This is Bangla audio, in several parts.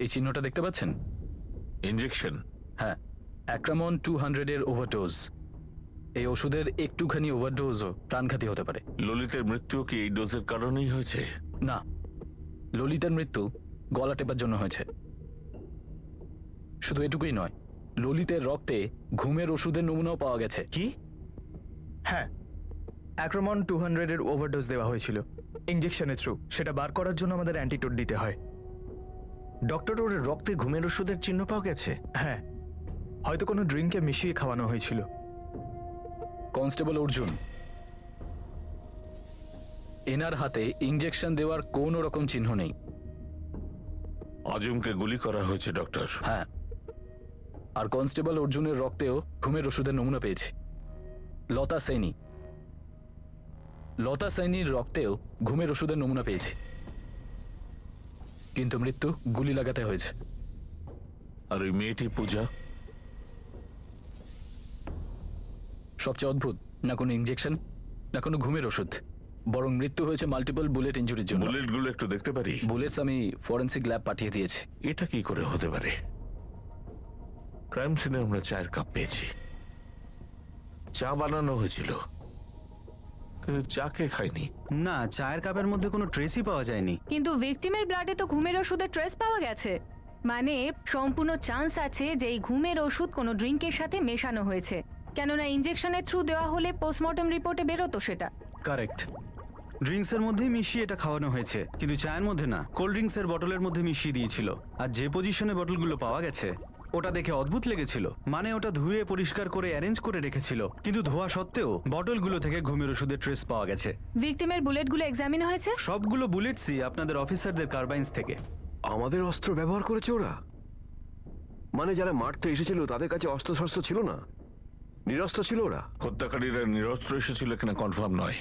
এই চিহ্নটা দেখতে পাচ্ছেন? ইনজেকশন? হ্যাঁ, অ্যাক্রামন 200 এর ওভারডোজ। এই ওষুধের একটুখানি ওভারডোজও প্রাণঘাতী হতে পারে। ললিতের মৃত্যু কি এই ডোজের কারণেই হয়েছে? না, ললিতার মৃত্যু গলা টেপার জন্য হয়েছে। শুধু এটুকুই নয়, ললিতের রক্তে ঘুমের ওষুধের নমুনাও পাওয়া গেছে। কি? হ্যাঁ, অ্যাক্রোমন 200 এর ওভারডোজ দেওয়া হয়েছিল ইঞ্জেকশনের থ্রু। সেটা বার করার জন্য আমাদের অ্যান্টিটোড দিতে হয়। ডক্টর, ওর রক্তে ঘুমের ওষুধের চিহ্ন পাওয়া গেছে? হ্যাঁ, হয়তো কোনো ড্রিঙ্কে মিশিয়ে খাওয়ানো হয়েছিল। কনস্টেবল অর্জুন, এনার হাতে ইঞ্জেকশন দেওয়ার কোনো রকম চিহ্ন নেই। আজমকে গুলি করা হয়েছে ডক্টর। হ্যাঁ, আর কনস্টেবল অর্জুনের রক্তেও ঘুমের ওষুধের নমুনা পেয়েছি। লতা সাইনির রক্তেও ঘুমের ওষুধের নমুনা পেয়েছি, কিন্তু মৃত্যু গুলি লাগাতে হয়েছে। আর ওই মেয়েটি পূজা? সবচেয়ে অদ্ভুত, না কোনো ইঞ্জেকশন, না কোনো ঘুমের ওষুধ, বরং মৃত্যু হয়েছে মাল্টিপল বুলেট ইঞ্জুরির জন্য। বুলেটগুলো একটু দেখতে পারি? বুলেটস আমি ফরেন্সিক ল্যাব পাঠিয়ে দিয়েছি। এটা কি করে হতে পারে? ক্রাইম সিনে আমরা চায়ের কাপ পেয়েছি, চা বানানো হয়েছিল, কিন্তু চা কে খায়নি। না, চায়ের কাপের মধ্যে কোনো ট্রেসই পাওয়া যায়নি। কিন্তু ভিকটিমের ব্লাডে তো ঘুমের ওষুধের ট্রেস পাওয়া গেছে। মানে সম্পূর্ণ চান্স আছে যে এই ঘুমের ওষুধ কোনো ড্রিঙ্কের সাথে মেশানো হয়েছে, কেননা ইঞ্জেকশনের থ্রু দেওয়া হলে পোস্টমর্টম রিপোর্টে বেরোতো সেটা। কারেক্ট, ড্রিঙ্কসের মধ্যেই মিশিয়ে এটা খাওয়ানো হয়েছে, কিন্তু চায়ের মধ্যে না, কোল্ড ড্রিঙ্কসের বটলের মধ্যে মিশিয়ে দিয়েছিল। আর যে পজিশনে বটলগুলো পাওয়া গেছে ওটা দেখে অদ্ভুত লেগেছিল। মানে ওটা ধুয়ে পরিষ্কার করে অ্যারেঞ্জ করে রেখেছিল, কিন্তু ধোয়া সত্ত্বেও বটলগুলো থেকে ঘুমের ওষুধের ট্রেস পাওয়া গেছে। ভিকটিমের বুলেটগুলো এক্সামিন হয়েছে? সবগুলো বুলেটসই আপনাদের অফিসারদের কার্বাইন্স থেকে। আমাদের অস্ত্র ব্যবহার করেছে ওরা? মানে যারা মারতে এসেছিল তাদের কাছে অস্ত্র শস্ত্র ছিল না, নিরস্ত্র ছিল ওরা? হত্যাকারীরা নিরস্ত্র এসেছিল কিনা কনফার্ম নয়,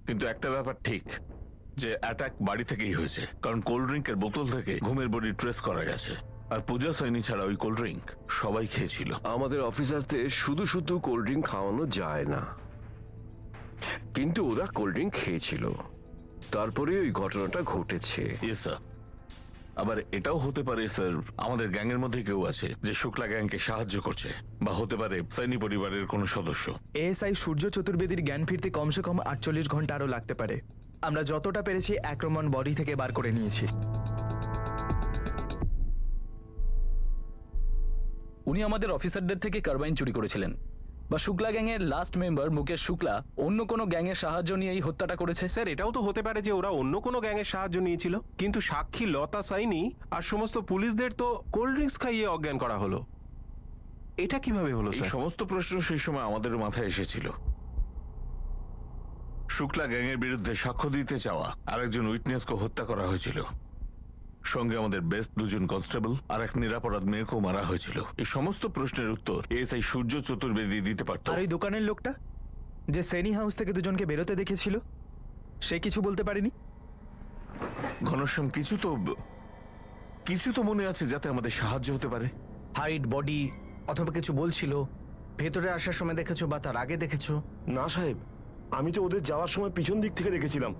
কিন্তু একটা ব্যাপার ঠিক যে অ্যাটাক বাড়ি থেকেই হয়েছে, কারণ কোল্ড ড্রিঙ্কের বোতল থেকে ঘুমের বডি ট্রেস করা গেছে। আর পূজা সাইনি ছাড়া ওই কোল্ড ড্রিঙ্ক সবাই খেয়েছিল। আমাদের অফিসারদের শুধু শুধু কোল্ড ড্রিঙ্ক খাওয়ানো যায় না, কিন্তু ওরা কোল্ড ড্রিঙ্ক খেয়েছিল, তারপরে ওই ঘটনাটা ঘটেছে। Yes sir. আবার এটাও হতে পারে স্যার, আমাদের গ্যাংয়ের মধ্যে কেউ আছে যে শুক্লা গ্যাংকে সাহায্য করছে, বা হতে পারে সাইনি পরিবারের কোনো সদস্য। এএসআই সূর্য চতুর্বেদীর জ্ঞান ফিরতে কমসে কম 48 ঘন্টা আরও লাগতে পারে। আমরা যতটা পেরেছি অ্যাক্রোমন বডি থেকে বার করে নিয়েছি। উনি আমাদের অফিসারদের থেকে কার্বাইন চুরি করেছিলেন, বা শুক্লা গ্যাংয়ের লাস্ট মেম্বার মুকেশ শুক্লা অন্য কোনো গ্যাংয়ের সাহায্য নিয়ে এই হত্যাটা করেছে। স্যার, এটাও তো হতে পারে যে ওরা অন্য কোনো গ্যাংয়ের সাহায্য নিয়েছিল, কিন্তু সাক্ষী লতা সাইনি আর সমস্ত পুলিশদের তো কোল্ড ড্রিঙ্কস খাইয়ে অজ্ঞান করা হলো। এটা কিভাবে হলো এই স্যার? সমস্ত প্রশ্ন সেই সময় আমাদের মাথায় এসেছিল। শুক্লা গ্যাংয়ের বিরুদ্ধে সাক্ষ্য দিতে চাওয়া আরেকজন উইটনেসকে হত্যা করা হয়েছিল, সঙ্গে আমাদের বেস্ট দুজন কনস্টেবল আর এক নিরাপরাধ মেয়েকেও মারা হয়েছিল। এই সমস্ত প্রশ্নের উত্তর এসআই সূর্য চতুর্বেদী দিতে পারত। আর এই দোকানের লোকটা যে সেনি হাউস থেকে দুজনকে বেরোতে দেখেছিল, সে কিছু বলতে পারেনি? ঘনশ্যাম, কিছু তো মনে আছে যাতে আমাদের সাহায্য হতে পারে। হাইট, বডি অথবা কিছু বলছিল? ভেতরে আসার সময় দেখেছো বা তার আগে দেখেছো? না সাহেব, আমি তো ওদের যাওয়ার সময় পিছন দিক থেকে দেখেছিলাম,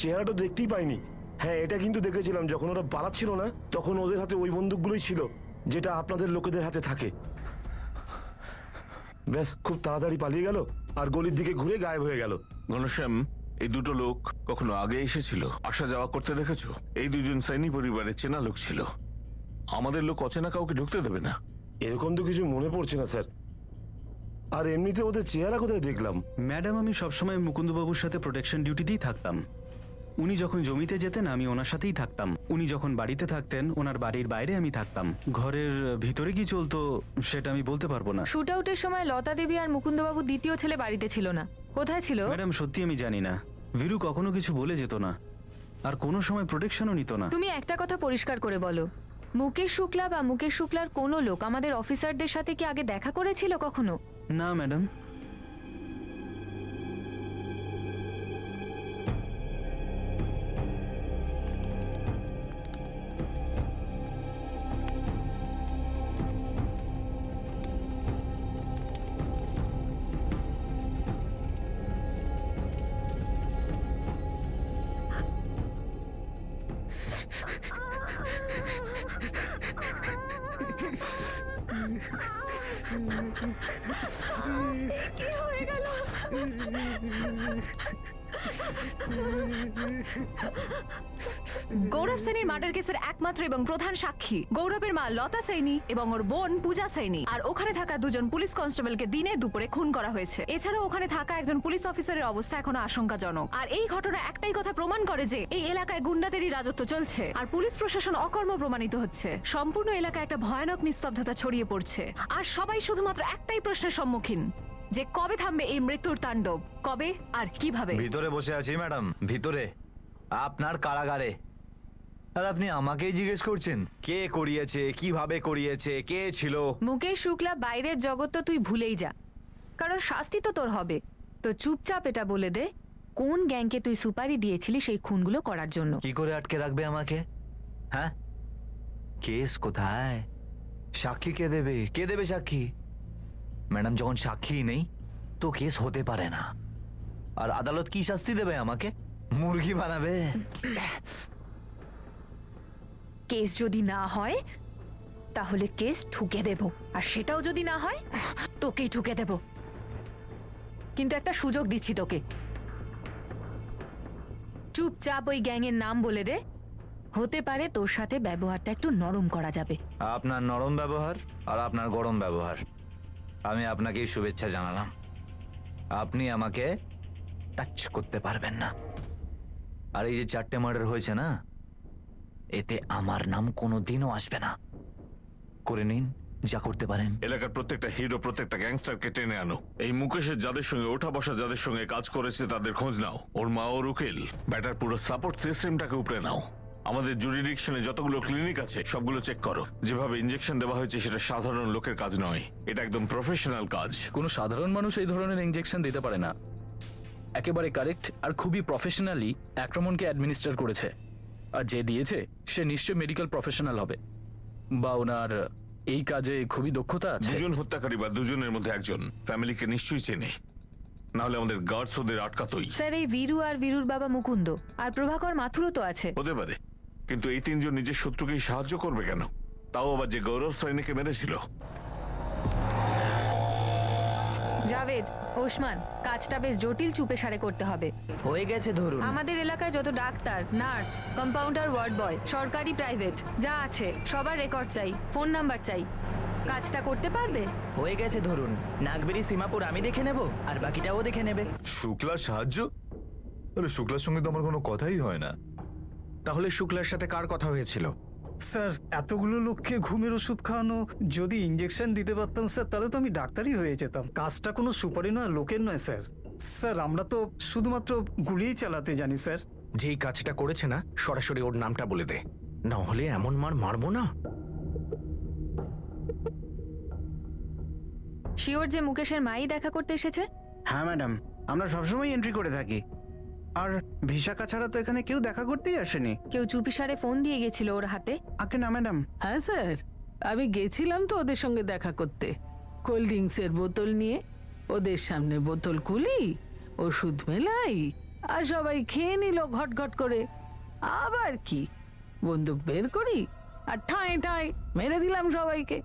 চেহারাটা দেখতেই পাইনি। হ্যাঁ, এটা কিন্তু দেখেছিলাম যখন ওরা পালাচ্ছিল না, তখন ওদের হাতে ওই বন্দুকগুলোই ছিল যেটা আপনাদের লোকেদের হাতে থাকে। ব্যাস, খুব তাড়াতাড়ি পালিয়ে গেল আর গলির দিকে ঘুরে গায়েব হয়ে গেল। ঘনশ্যাম, এই দুটো লোক কখনো আগে এসেছিল, আসা যাওয়া করতে দেখেছো? এই দুজন সাইনি পরিবারের চেনা লোক ছিল। আমাদের লোক অচেনা কাউকে ঢুকতে দেবে না। এরকম তো কিছু মনে পড়ছে না স্যার। আর এমনিতে ওদের চেহারা কোথায় দেখলাম? ম্যাডাম, আমি সবসময় মুকুন্দবাবুর সাথে প্রোটেকশন ডিউটিতেই থাকতাম। উনি যখন জমিতে যেতেন আমি ওনার সাথেই থাকতাম, উনি যখন বাড়িতে থাকতেন ওনার বাড়ির বাইরে আমি থাকতাম। ঘরের ভিতরে কি চলতো সেটা আমি বলতে পারবো না। শুট আউটের সময় লতা দেবী আর মুকুন্দবাবু দ্বিতীয় ছেলে বাড়িতে ছিল না, কোথায় ছিল? ম্যাডাম, সত্যি আমি জানি না। বীরু কখনো কিছু বলে যেত না, আর কোনো সময় প্রোটেকশনও নিত না। তুমি একটা কথা পরিষ্কার করে বলো, মুকেশ শুক্লা বা মুকেশ শুক্লার কোনো লোক আমাদের অফিসারদের সাথে কি আগে দেখা করেছিল কখনো? না ম্যাডাম। কি হয়ে গেল? গৌরব সেনীর মার্ডার কেসের একমাত্র এবং প্রধান সাক্ষী গৌরবের মা লতা সৈনী এবং ওর বোন পূজা সৈনী। আর ওখানে থাকা দুজন পুলিশ কনস্টেবলকে দিনে দুপুরে খুন করা হয়েছে। এছাড়াও ওখানে থাকা একজন পুলিশ অফিসারের অবস্থা এখনো আশঙ্কাজনক। আর এই ঘটনা একটাই কথা প্রমাণ করে যে এই এলাকায় গুন্ডাদেরই রাজত্ব চলছে আর পুলিশ প্রশাসন অকর্ম প্রমাণিত হচ্ছে। সম্পূর্ণ এলাকায় একটা ভয়ানক নিস্তব্ধতা ছড়িয়ে পড়ছে আর সবাই শুধুমাত্র একটাই প্রশ্নের সম্মুখীন, যে কবে থামবে এই মৃত্যুর তাণ্ডব, কবে আর কিভাবে। ভিতরে বসে আছি ম্যাডাম, ভিতরে আপনার কারাগারে। আর আপনি আমাকেই জিজ্ঞেস করছেন কে করিয়েছে, কিভাবে করিয়েছে, কে ছিল? মুকেশ শুক্লা বাইরের জগৎ তো তুই ভুলেই যা, কারণ শাস্তি তো তোর হবে। তো চুপচাপ এটা বলে দে, কোন গ্যাংকে তুই সুপারি দিয়েছিলি সেই খুনগুলো করার জন্য? কি করে আটকে রাখবে আমাকে? হ্যাঁ, কেস কোথায়? সাক্ষী কে দেবে? কে দেবে সাক্ষী? ম্যাডাম, যখন সাক্ষী নেই তো কেস হতে পারে না। আর আদালত কি শাস্তি দেবে আমাকে? মুরগি বানাবে? কেস যদি না হয় তাহলে কেস ঠুকে দেব, আর সেটাও যদি না হয় তোকেই ঠুকে দেব। কিন্তু একটা সুযোগ দিচ্ছি তোকে, চুপচাপ ওই গ্যাংয়ের নাম বলে দে, হতে পারে তোর সাথে ব্যবহারটা একটু নরম করা যাবে। আপনার নরম ব্যবহার আর আপনার গরম ব্যবহার, আমি আপনাকেই শুভেচ্ছা জানালাম। আপনি আমাকে টাচ করতে পারবেন না। আর এই যে 4টে মার্ডার হয়েছে না, এতে আমার নাম কোনোদিনও আসবে না। করে নিন যা করতে পারেন। এলাকার প্রত্যেকটা হিরো, প্রত্যেকটা গ্যাংস্টারকে টেনে আনো। এই মুকেশের যাদের সঙ্গে ওঠা বসা, যাদের সঙ্গে কাজ করেছে তাদের খোঁজ নাও। ওর মা, ওর উকিল, ব্যাটার পুরো সাপোর্ট সিস্টেমটাকে উপরে নাও। আমাদের জুরিডিকশনে যতগুলো ক্লিনিক আছে সবগুলো চেক করো। যেভাবে ইনজেকশন দেওয়া হয়েছে সেটা সাধারণ লোকের কাজ নয়, এটা একদম প্রফেশনাল কাজ। কোনো সাধারণ মানুষ এই ধরনের ইনজেকশন দিতে পারে না। একেবারে কারেক্ট আর খুবই প্রফেশনালি আক্রমণকে অ্যাডমিনিস্টার করেছে। আর যে দিয়েছে সে নিশ্চয়ই মেডিকেল প্রফেশনাল হবে, বা ওনার এই কাজে খুবই দক্ষতা আছে। দুজন হত্যাকারী বা দুজনের মধ্যে একজন ফ্যামিলিকে নিশ্চয়ই চেনে, না হলে আমাদের গার্ডস ওদের আটকাতই। স্যার, এই বীরু আর বীরুর বাবা মুকুন্দ আর প্রভাকর মাথুরও তো আছে। হতে পারে, কিন্তু এই তিনজন নিজের শত্রুকেই সাহায্য করবে কেন? তাও আবার যে গৌরব সৈনিকে মেরেছিল। জাভেদ, ওসমান, কাজটা বেশ জটিল চুপে সারে করতে হবে। হয়ে গেছে ধরুন। আমাদের এলাকায় যত doctor, nurse, compounder, ward boy, সরকারি প্রাইভেট যা আছে সবার রেকর্ড চাই, ফোন নাম্বার চাই। কাজটা করতে পারবে? হয়ে গেছে ধরুন। নাগবেরি সীমাপুর আমি দেখে নেব, আর বাকিটাও দেখে নেবে। শুক্লার সাহায্য? আরে শুক্লার সঙ্গে তো আমার কোনো কথাই হয় না। তাহলে শুক্লার সাথে কার কথা হয়েছিল? স্যার, এতগুলো লোককে ঘুমের ওষুধ খাওয়ানো, যদি ইঞ্জেকশন দিতে পারতাম স্যার, তাহলে তো আমি ডাক্তারই হয়ে যেতাম। কাজটা কোনো সুপারি নয়, লোকের নয় স্যার। স্যার, আমরা তো শুধুমাত্র গুলিই চালাতে জানি স্যার। যেই কাজটা করেছে না, সরাসরি ওর নামটা বলে দে, না হলে এমন মার মারবো না। শিওর যে মুকেশের মাই দেখা করতে এসেছে? হ্যাঁ ম্যাডাম, আমরা সবসময় এন্ট্রি করে থাকি। আর ভিশাখা ছাড়া তো এখানে কেউ দেখা করতেই আসেনি। কেউ চুপিসারে ফোন দিয়ে গেছিল ওর হাতে? আগে না ম্যাডাম। হ্যাঁ স্যার, আমি গেছিলাম তো ওদের সঙ্গে দেখা করতে। কোল্ড ড্রিঙ্কসের বোতল নিয়ে ওদের সামনে বোতল খুলি, ওষুধ মেলাই, আর সবাই খেয়ে নিল ঘটঘট করে। আবার কি, বন্দুক বের করি আর ঠাঁই ঠাঁই মেরে দিলাম সবাইকে।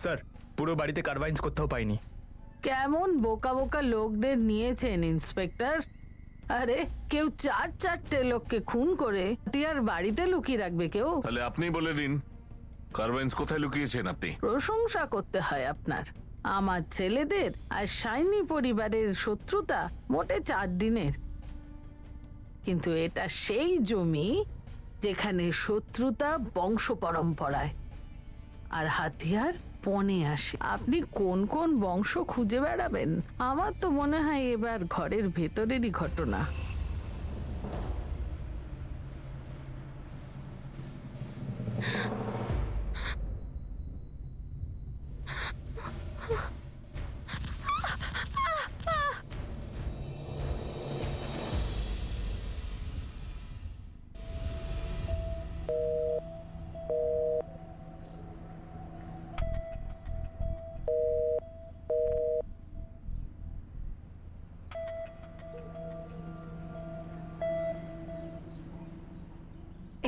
স্যার, পুরো বাড়িতে কার্বাইন্স কোথাও পাইনি। কেমন বোকা বোকা লোকদের নিয়েছেন ইন্সপেক্টর। আরে কেউ 4-4টে লোককে খুন করে আর বাড়িতে লুকিয়ে রাখবে কেউ? তাহলে আপনি বলে দিন, কার্বাইন্স কোথায় লুকিয়েছেন আপনি? প্রশংসা করতে হয় আপনার। আমার ছেলেদের আর সাইনি পরিবারের শত্রুতা মোটে 4 দিনের, কিন্তু এটা সেই জমি যেখানে শত্রুতা বংশ পরম্পরায় আর হাতিয়ার পণে আসে। আপনি কোন কোন বংশ খুঁজে বেড়াবেন? আমার তো মনে হয় এবার ঘরের ভেতরেরই ঘটনা।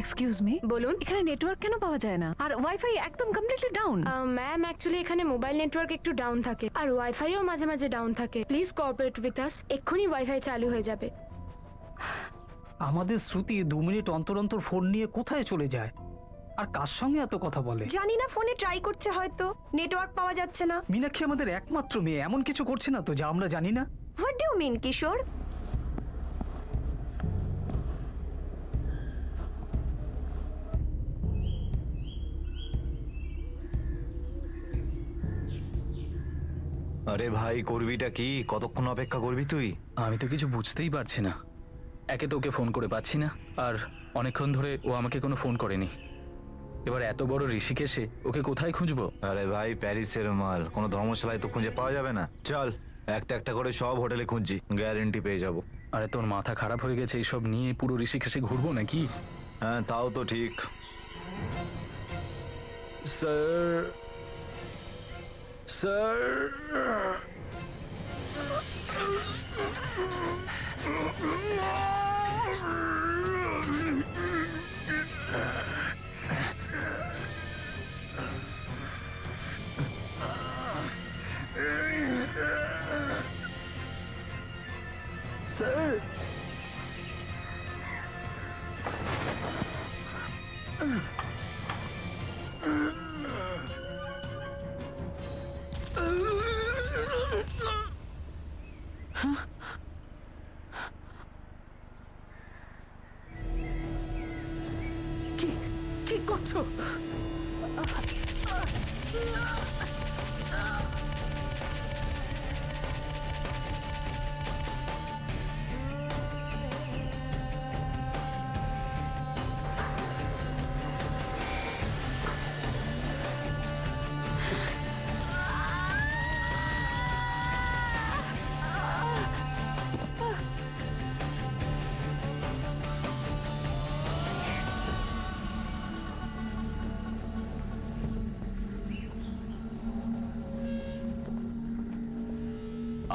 এক্সকিউজ মি, বলুন। এখানে নেটওয়ার্ক কেন পাওয়া যায় না? আর ওয়াইফাই একদম কমপ্লিটলি ডাউন। ম্যাম অ্যাকচুয়ালি এখানে মোবাইল নেটওয়ার্ক একটু ডাউন থাকে আর ওয়াইফাইও মাঝে মাঝে ডাউন থাকে। প্লিজ কোঅপারেট উইথ আস, এক্ষুনি ওয়াইফাই চালু হয়ে যাবে। আমাদের শ্রুতি 2 মিনিট অন্তর অন্তর ফোন নিয়ে কোথায় চলে যায় আর কার সঙ্গে এত কথা বলে? জানি না, ফোনে ট্রাই করছে হয়তো, নেটওয়ার্ক পাওয়া যাচ্ছে না। মীনাক্ষী আমাদের একমাত্র মেয়ে, এমন কিছু করছে না তো যা আমরা জানি না? হোয়াট ডু ইউ মিন কিশোর? আরে ভাই, করবিটা কি? কতক্ষণ অপেক্ষা করবি তুই? আমি তো কিছু বুঝতেই পারছি না। একে তো ওকে ফোন করে পাচ্ছি না, আর অনেকক্ষণ ধরে ও আমাকে কোনো ফোন করেনি। এবার এত বড় ঋষিকেশে ওকে কোথায় খুঁজবো? আরে ভাই, প্যারিসের মাল, কোনো ধর্মশালায় তো খুঁজে পাওয়া যাবে না। চল, একটা একটা করে সব হোটেলে খুঁজছি, গ্যারেন্টি পেয়ে যাব। আরে তোর মাথা খারাপ হয়ে গেছে, এইসব নিয়ে পুরো ঋষিকেশে ঘুরবো নাকি? হ্যাঁ, তাও তো ঠিক। স্যার, স্যার, স্যার, কি করছো?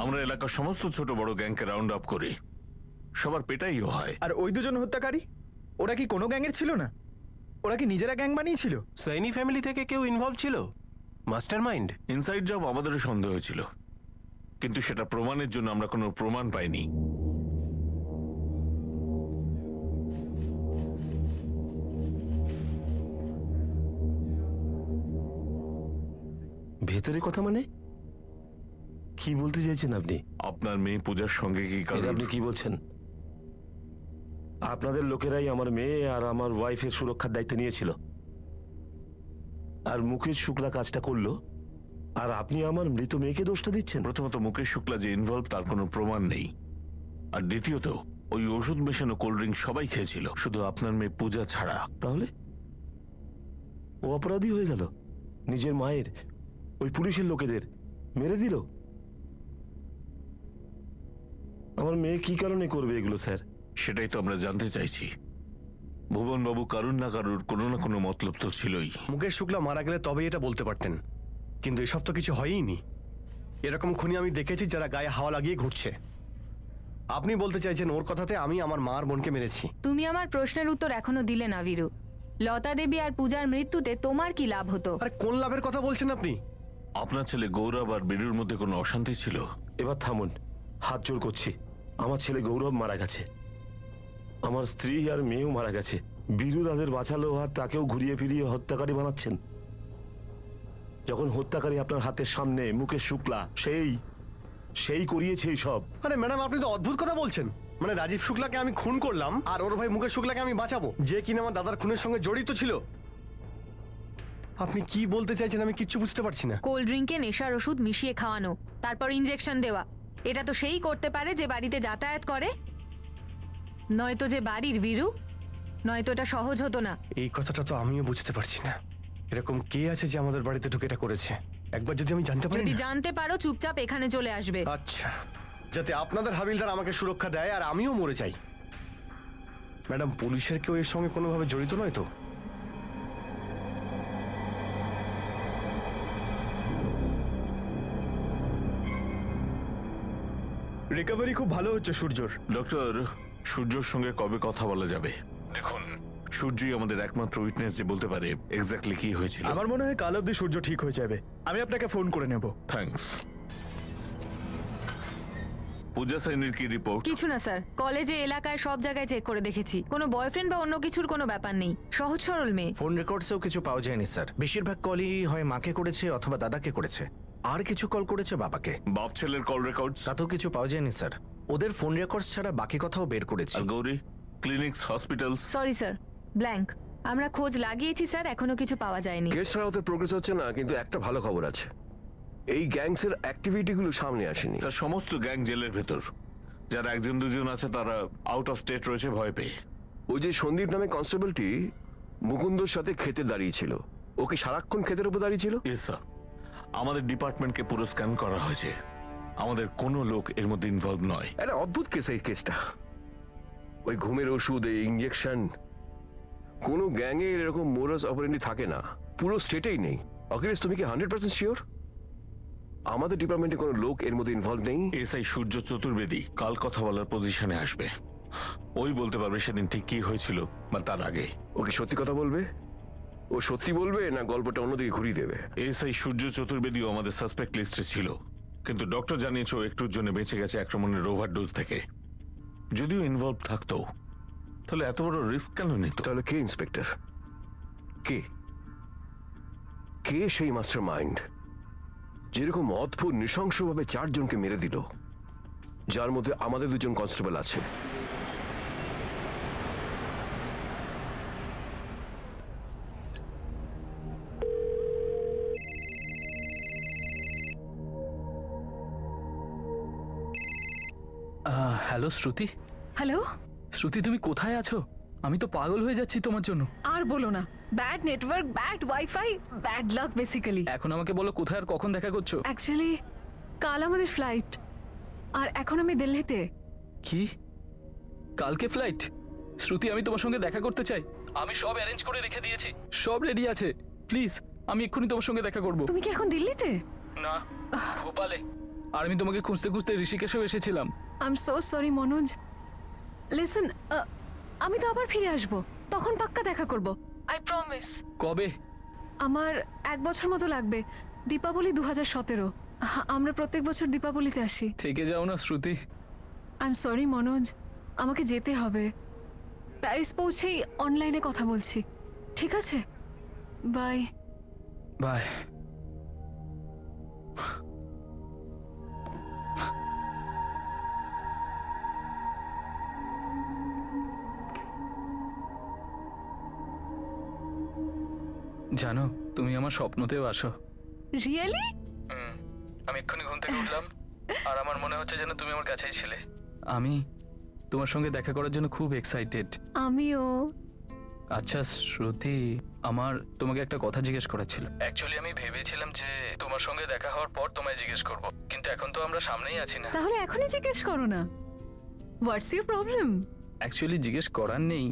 আমরা এলাকার সমস্ত ছোট বড় গ্যাংকে রাউন্ড আপ করি, সবার পেটাইও হয়। আর ওই দুজন হত্যাকারী, ওরা কি কোনো গ্যাংয়ের ছিল না? ওরা কি নিজেরা গ্যাং বানিয়েছিল? সাইনি ফ্যামিলি থেকে কেউ ইনভলভ ছিল? Master mind? ইনসাইড জব আমাদেরও সন্দেহ ছিল, কিন্তু সেটা প্রমাণের জন্য আমরা কোনো প্রমাণ পাইনি। ভেতরে কথা মানে কি বলতে চাইছেন আপনি? আপনার মেয়ে পূজার সঙ্গে কি এটা কারণ? আপনি কি বলছেন? আপনাদের লোকেরাই আমার মেয়ে আর আমার ওয়াইফের সুরক্ষার দায়িত্ব নিয়েছিল, আর মুকেশ শুক্লা কাজটা করলো, আর আপনি আমার মৃত মেয়েকে দোষটা দিচ্ছেন? প্রথমত, মুকেশ শুক্লা যে ইনভলভ তার কোনো প্রমাণ নেই, আর দ্বিতীয়ত ওই ওষুধ মেশানো কোল্ড ড্রিঙ্ক সবাই খেয়েছিল, শুধু আপনার মেয়ে পূজা ছাড়া। তাহলে ও অপরাধী হয়ে গেল, নিজের মায়ের ওই পুলিশের লোকেদের মেরে দিল। আমার মেয়ে কি কারণে করবে এগুলো স্যার? সেটাই তো আমরা জানতে চাইছি। ভুবন বাবু কারুর না কারুর কোনো না কোনো মতলব তো ছিলই। মুকেশ শুক্লা মারা গেলে তবেই এটা বলতে পারতেন, কিন্তু এসব তো কিছু হয়ইনি। এরকম খুনি আমি দেখেছি যারা গায়ে হাওয়া লাগিয়ে ঘুরছে। আপনি বলতে চাইছেন ওর কথাতে আমি আমার মা আর বোনকে মেরেছি? তুমি আমার প্রশ্নের উত্তর এখনো দিলে না বীরু। লতা দেবী আর পূজার মৃত্যুতে তোমার কি লাভ হতো? আরে কোন লাভের কথা বলছেন আপনি? আপনার ছেলে গৌরব আর বীরুর মধ্যে কোনো অশান্তি ছিল? এবার থামুন, হাত জোর করছি। আমার ছেলে গৌরব মারা গেছে, আমার স্ত্রী আর মেয়েও মারা গেছে। বীরু তাদের বাঁচালো আর তাকেও ঘুরিয়ে ফিরিয়ে হত্যাকারী বানাচ্ছেন। যখন হত্যাকারী আপনার হাতের সামনে মুকেশ শুক্লা, সেই করিয়েছে সব। আরে ম্যাডাম, আপনি তো অদ্ভুত কথা বলছেন। মানে রাজীব শুক্লাকে আমি খুন করলাম আর ওর ভাই মুকেশ শুক্লাকে আমি বাঁচাবো, যে কিনা আমার দাদার খুনের সঙ্গে জড়িত ছিল? আপনি কি বলতে চাইছেন আমি কিচ্ছু বুঝতে পারছি না। কোল্ড ড্রিঙ্কে নেশার ওষুধ মিশিয়ে খাওয়ানো, তারপর ইনজেকশন দেওয়া, এটা তো সেই করতে পারে যে বাড়িতে যাতায়াত করে, নয়তো যে বাড়ির বীরু। নয়তো এটা সহজ হতো না। এই কথাটা তো আমিও বুঝতে পারছি না। এরকম কে আছে যে আমাদের বাড়িতে ঢুকে এটা করেছে? একবার যদি আমি জানতে পারি যদি না? জানতে পারো চুপচাপ এখানে চলে আসবে। আচ্ছা, যাতে আপনাদের হাবিলদার আমাকে সুরক্ষা দেয় আর আমিও মরে যাই। ম্যাডাম, পুলিশের কেউ এর সঙ্গে কোনোভাবে জড়িত নয় তো? রিকভারি খুব ভালো হচ্ছে সূর্যর। ডক্টর, সূর্যর সঙ্গে কবে কথা বলা যাবে? দেখুন, সূর্যই আমাদের একমাত্র উইটনেস যে বলতে পারে এক্স্যাক্টলি কি হয়েছিল। আমার মনে হয় কাল অব্দি সূর্য ঠিক হয়ে যাবে। আমি আপনাকে ফোন করে নেব। থ্যাঙ্কস। পূজা সাইনির কি রিপোর্ট? কিছু না স্যার, কলেজে এলাকায় সব জায়গায় চেক করে দেখেছি, কোনো বয়ফ্রেন্ড বা অন্য কিছুর কোনো ব্যাপার নেই, সহজ সরল মেয়ে। ফোন রেকর্ডসেও কিছু পাওয়া যায়নি স্যার। বেশিরভাগ কলই হয় মাকে করেছে অথবা দাদাকে করেছে, আর কিছু কল করেছে বাবাকে। বাপ ছেলের কল রেকর্ডস? তাতেও কিছু পাওয়া যায়নি স্যার। ওদের ফোন রেকর্ডস ছাড়া বাকি কথাও বের করেছি। আর Gauri? Clinics, hospitals? Sorry sir, blank. আমরা খোঁজ লাগিয়েছি স্যার, এখনো কিছু পাওয়া যায়নি। কেস ছাড়া ওতে প্রোগ্রেস হচ্ছে না, কিন্তু একটা ভালো খবর আছে, এই গ্যাংসের অ্যাক্টিভিটিগুলো সামনে আসেনি। স্যার, সমস্ত গ্যাং জেলের ভেতর। যারা একজন দুজন আছে তারা আউট অফ স্টেট রয়েছে ভয় পেয়ে। ওই যে সন্দীপ নামে কনস্টেবলটি মুকুন্দর সাথে খেতে দাঁড়িয়েছিল, ও কি সারাক্ষণ ক্ষেতের উপর দাঁড়িয়েছিল? ইয়েস স্যার, আমাদের ডিপার্টমেন্টকে পুরো স্ক্যান করা হয়েছে, আমাদের কোনো লোক এর মধ্যে ইনভলভ নয়। একটা অদ্ভুত কেস এই কেসটা। ওই ঘুমের ওষুধ, এই ইঞ্জেকশন, কোনো গ্যাংয়ে এরকম মোরাস অপারেন্ডি থাকে না, পুরো স্টেটেই নেই। অখিলেশ, তুমি কি 100% শিওর আমাদের ডিপার্টমেন্টে কোনো লোক এর মধ্যে ইনভলভ নেই? এসআই সূর্য চতুর্বেদী কাল কথা বলার পজিশনে আসবে। ওই বলতে পারবে সেদিন ঠিক কি হয়েছিল বা তার আগে। ওকে সত্যি কথা বলবে? ও সত্যি বলবে না গল্পটা অন্যদিকে ঘুরিয়ে দেবে? এসআই সূর্য চতুর্বেদীও আমাদের সাসপেক্ট লিস্টে ছিল, কিন্তু ডক্টর জানিয়েছে ও একটুর জন্য বেঁচে গেছে আক্রমণের ওভারডোজ থেকে। যদিও ইনভলভ থাকতো তাহলে এত বড় রিস্ক কেন নিত? তাহলে কে ইন্সপেক্টর? কে কে সেই মাস্টার মাইন্ড যেরকম অদ্ভুত নৃশংসভাবে 4 জনকে মেরে দিল, যার মধ্যে আমাদের 2 জন কনস্টেবল আছে? হ্যালো শ্রুতি। হ্যালো। শ্রুতি, তুমি কোথায় আছো? আমি তো পাগল হয়ে যাচ্ছি তোমার জন্য। আর বলো না, bad network, bad wifi, bad luck basically. এখন আমাকে বলো কোথায় আর কখন দেখা করছো? অ্যাকচুয়ালি কাল আমাদের ফ্লাইট, আর এখন আমি দিল্লিতে। কি? কালকে ফ্লাইট? শ্রুতি, আমি তোমার সঙ্গে দেখা করতে চাই। আমি সব অ্যারেঞ্জ করে রেখে দিয়েছি, সব রেডি আছে। প্লিজ, আমি এক্ষুনি তোমার সঙ্গে দেখা করব। তুমি কি এখন দিল্লিতে? না, ভোপালে। আর আমি তোমাকে খুঁজতে খুঁজতে ঋষিকেশেও এসেছিলাম। I am so sorry Manoj. Listen, আমি তো আবার ফিরে আসব, তখন পাক্কা দেখা করব, আই প্রমিস। কবে? আমার 1 বছর মতো লাগবে। দীপাবলি 2017। আমরা প্রত্যেক বছর দীপাবলিতে আসি। থেকে যাও না শ্রুতি। আই এম সরি মনোজ, আমাকে যেতে হবে। প্যারিস পৌঁছেই অনলাইনে কথা বলছি, ঠিক আছে? বাই। বাই। জানো, তুমি আমার স্বপ্নতেও আসো। রিয়েলি? আমি এক্ষুনি ঘুম থেকে উঠলাম আর আমার মনে হচ্ছে যেন তুমি আমার কাছেই ছিলে। আমি তোমার সঙ্গে দেখা করার জন্য খুব এক্সাইটেড। আমিও। আচ্ছা শ্রুতি, আমার তোমাকে একটা কথা জিজ্ঞেস করার ছিল। অ্যাকচুয়ালি আমি ভেবেছিলাম যে তোমার সঙ্গে দেখা হওয়ার পর তোমায় জিজ্ঞেস করব, কিন্তু এখন তো আমরা সামনেই আছি না। তাহলে এখনই জিজ্ঞেস করো না। What's your problem? অ্যাকচুয়ালি জিজ্ঞেস করার নেই,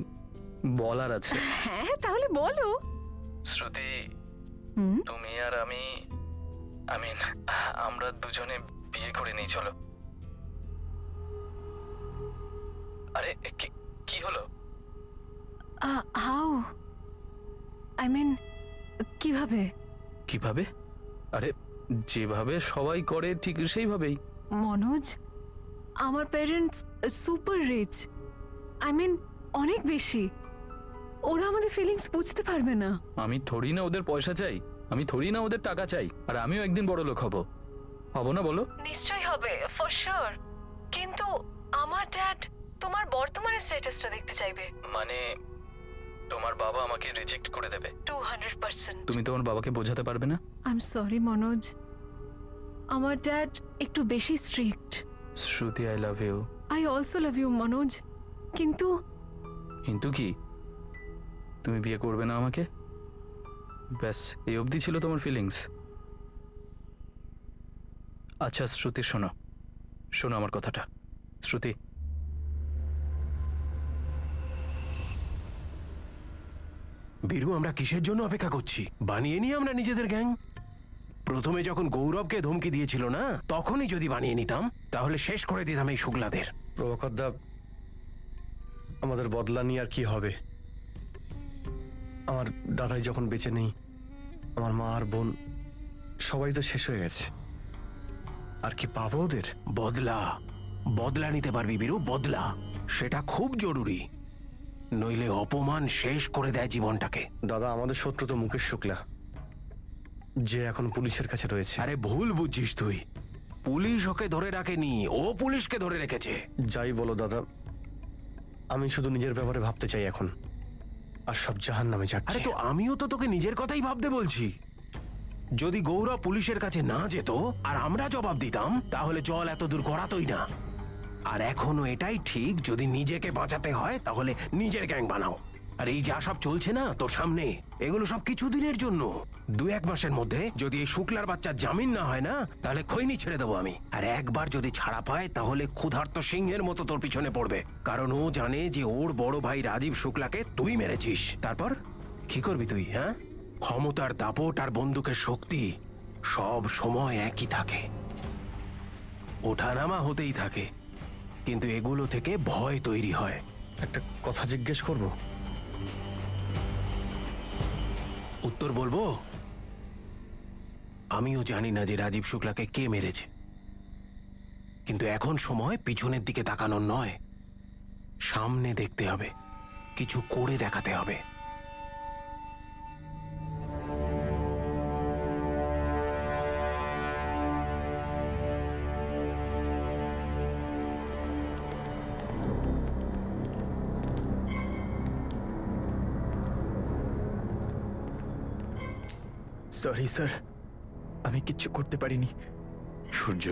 বলার আছে। হ্যাঁ, তাহলে বলো। শ্রুতি, তুমি আর আমি আমরা দুজনে বিয়ে করে নিই, চলো। আরে কি হলো? হাউ? আই মিন, কিভাবে? কিভাবে? আরে যেভাবে সবাই করে ঠিক সেইভাবেই। মনোজ, আমার parents super rich, I mean অনেক বেশি। ওরা আমাদের ফিলিংস বুঝতে পারবে না। আমি থোড়ি না ওদের পয়সা চাই, আমি থোড়ি না ওদের টাকা চাই, আর আমিও একদিন বড় লোক হব না বলো? নিশ্চয়ই হবে, ফর শিওর। কিন্তু আমার ড্যাড তোমার বর্তমানের স্ট্যাটাসটা দেখতে চাইবে। মানে তোমার বাবা আমাকে রিজেক্ট করে দেবে? 200%। তুমি তোমার বাবাকে বোঝাতে পারবে না? আই এম সরি মনোজ, আমার ড্যাড একটু বেশি strict. Shruti, I love you. I also love you Manoj, কিন্তু কি? তুমি বিয়ে করবে না আমাকে? ব্যাস এই অবধি ছিল তোমার ফিলিংস? আচ্ছা শ্রুতি, শোনো আমার কথাটা। শ্রুতি, বীরু, আমরা কিসের জন্য অপেক্ষা করছি? বানিয়ে নিই আমরা নিজেদের গ্যাং। প্রথমে যখন গৌরবকে ধমকি দিয়েছিল না, তখনই যদি বানিয়ে নিতাম তাহলে শেষ করে দিতাম এই শুক্লাদের। প্রভাকর দা, আমাদের বদলা নিয়ে আর কি হবে? আমার দাদাই যখন বেঁচে নেই, আমার মা আর বোন সবাই তো শেষ হয়ে গেছে। আর কি পাবো ওদের? বদলা বদলা নিতে পারবি বীরু, বদলা। সেটা খুব জরুরি, নইলে অপমান শেষ করে দেয় জীবনটাকে। দাদা, আমাদের শত্রু তো মুকেশ শুক্লা, যে এখন পুলিশের কাছে রয়েছে। আরে ভুল বুঝছিস তুই, পুলিশ ওকে ধরে রাখেনি, ও পুলিশকে ধরে রেখেছে। যাই বলো দাদা, আমি শুধু নিজের ব্যাপারে ভাবতে চাই এখন, আর সব জাহান নামে আরে যাচ্ছে। তো আমিও তো তোকে নিজের কথাই ভাবতে বলছি। যদি গৌরব পুলিশের কাছে না যেত আর আমরা জবাব দিতাম, তাহলে জল এত দূর গড়াতই না। আর এখনো এটাই ঠিক, যদি নিজেকে বাঁচাতে হয় তাহলে নিজের গ্যাং বানাও। আর এই যা সব চলছে না তোর সামনে, এগুলো সব কিছুদিনের জন্য। 2-1 মাসের মধ্যে যদি এই শুক্লার বাচ্চার জামিন না হয় না, তাহলে খৈনি ছেড়ে দেবো আমি। আর একবার যদি ছাড়া পায়, তাহলে ক্ষুধার্ত সিংহের মতো তোর পিছনে পড়বে, কারণ ও জানে যে ওর বড় ভাই রাজীব শুক্লাকে তুই মেরেছিস। তারপর কি করবি তুই? হ্যাঁ, ক্ষমতার দাপট আর বন্দুকের শক্তি সব সময় একই থাকে, ওঠানামা হতেই থাকে, কিন্তু এগুলো থেকে ভয় তৈরি হয়। একটা কথা জিজ্ঞেস করব? উত্তর বলবো? আমিও জানি না যে রাজীব শুক্লাকে কে মেরেছে, কিন্তু এখন সময় পিছনের দিকে তাকানোর নয়, সামনে দেখতে হবে, কিছু করে দেখাতে হবে। সরি স্যার, আমি কিচ্ছু করতে পারিনি। সূর্য,